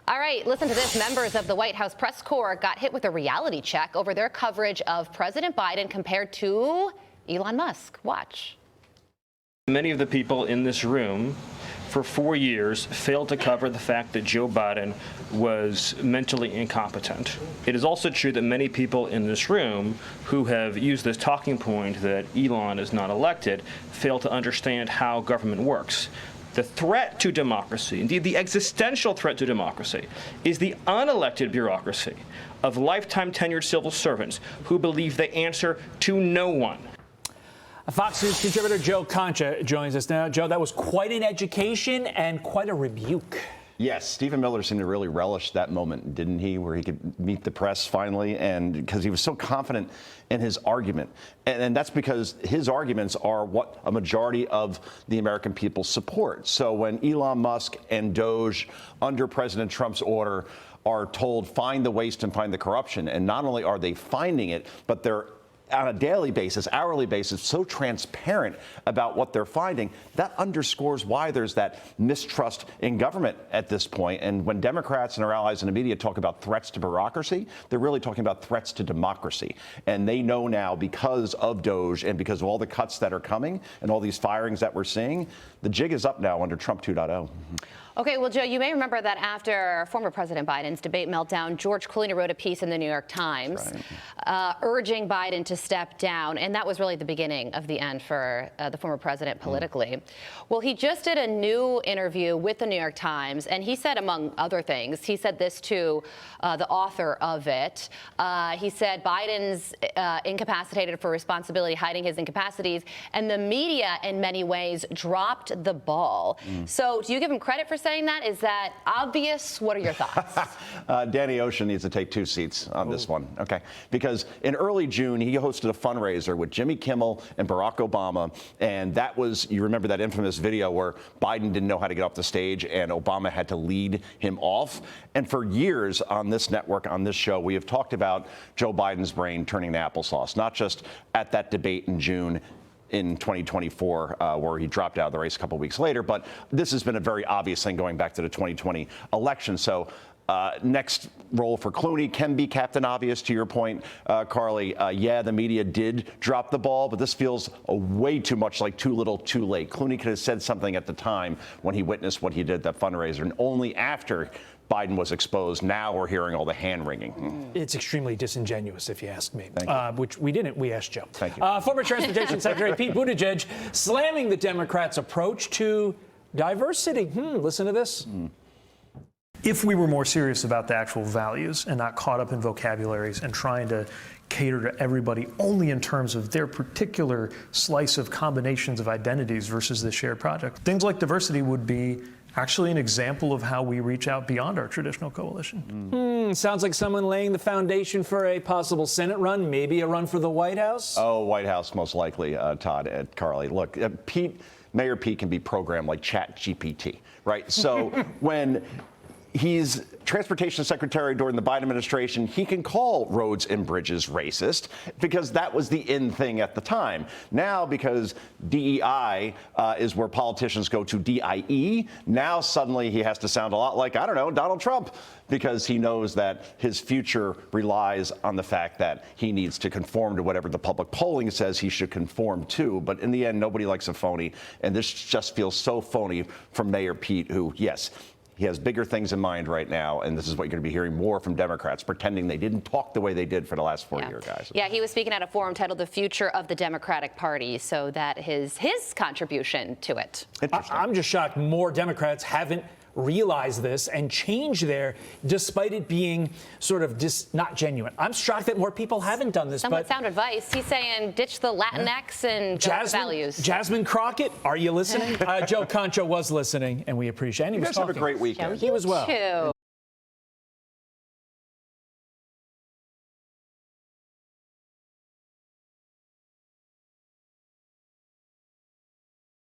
All right, listen to this. Members of the White House press corps got hit with a reality check over their coverage of President Biden compared to Elon Musk. Watch. Many of the people in this room for 4 years failed to cover the fact that Joe Biden was mentally incompetent. It is also true that many people in this room who have used this talking point that Elon is not elected fail to understand how government works. The threat to democracy, indeed the existential threat to democracy, is the unelected bureaucracy of lifetime tenured civil servants who believe they answer to no one. Fox News contributor Joe Concha joins us now. Joe, that was quite an education and quite a rebuke. Yes, Stephen Miller seemed to really relish that moment, didn't he, where he could meet the press finally, and because he was so confident in his argument. And that's because his arguments are what a majority of the American people support. So when Elon Musk and Doge, under President Trump's order, are told find the waste and find the corruption, and not only are they finding it, but they're on a daily basis, hourly basis, so transparent about what they're finding, that underscores why there's that mistrust in government at this point. And when Democrats and our allies in the media talk about threats to bureaucracy, they're really talking about threats to democracy. And they know now, because of Doge and because of all the cuts that are coming and all these firings that we're seing, the jig is up now under Trump 2.0. Okay, well, Joe, you may remember that after former President Biden's debate meltdown, George Clooney wrote a piece in the New York Times urging Biden to step down. And that was really the beginning of the end for the former president politically. Well, he just did a new interview with the New York Times, and he said, among other things, he said this to the author of it. He said Biden's incapacitated for responsibility, hiding his incapacities, and the media in many ways dropped the ball. So do you give him credit for saying that? Is that obvious? What are your thoughts? Danny Ocean needs to take 2 seats on this one, okay? Because in early June, he hosted a fundraiser with Jimmy Kimmel and Barack Obama, and that was, you remember that infamous video where Biden didn't know how to get off the stage and Obama had to lead him off. And for years on this network, on this show, we have talked about Joe Biden's brain turning to applesauce, not just at that debate in June in 2024, where he dropped out of the race a couple weeks later. But this has been a very obvious thing going back to the 2020 election. So next role for Clooney can be Captain Obvious, to your point, Carly. Yeah, the media did drop the ball, but this feels way too much like too little, too late. Clooney could have said something at the time when he witnessed what he did at that fundraiser, and only after Biden was exposed, now we're hearing all the hand-wringing. It's extremely disingenuous, if you ask me. Which we didn't. We asked Joe. Thank you. Former Transportation Secretary Pete Buttigieg slamming the Democrats' approach to diversity. Listen to this. If we were more serious about the actual values and not caught up in vocabularies and trying to cater to everybody only in terms of their particular slice of combinations of identities versus the shared project, things like diversity would be actually an example of how we reach out beyond our traditional coalition. Sounds like someone laying the foundation for a possible Senate run, maybe a run for the White House. Oh, White House most likely, Todd and Carly. Look, Mayor Pete can be programmed like ChatGPT, right? So when he's transportation secretary during the Biden administration, he can call roads and bridges racist because that was the in thing at the time. Now, because DEI is where politicians go to DIE, now suddenly he has to sound a lot like, I don't know, Donald Trump, because he knows that his future relies on the fact that he needs to conform to whatever the public polling says he should conform to. But in the end, nobody likes a phony. And this just feels so phony from Mayor Pete, who, yes, he has bigger things in mind right now, and this is what you're going to be hearing more from Democrats, pretending they didn't talk the way they did for the last 4 years, guys. Yeah, he was speaking at a forum titled The Future of the Democratic Party, so that his contribution to it. I'm just shocked more Democrats haven't realize this and change there, despite it being sort of not genuine. I'm shocked that more people haven't done this. Somewhat sound advice. He's saying ditch the Latinx and values. Jasmine Crockett, are you listening? Joe Concha was listening, and we appreciate it. You guys have a great weekend. He was well.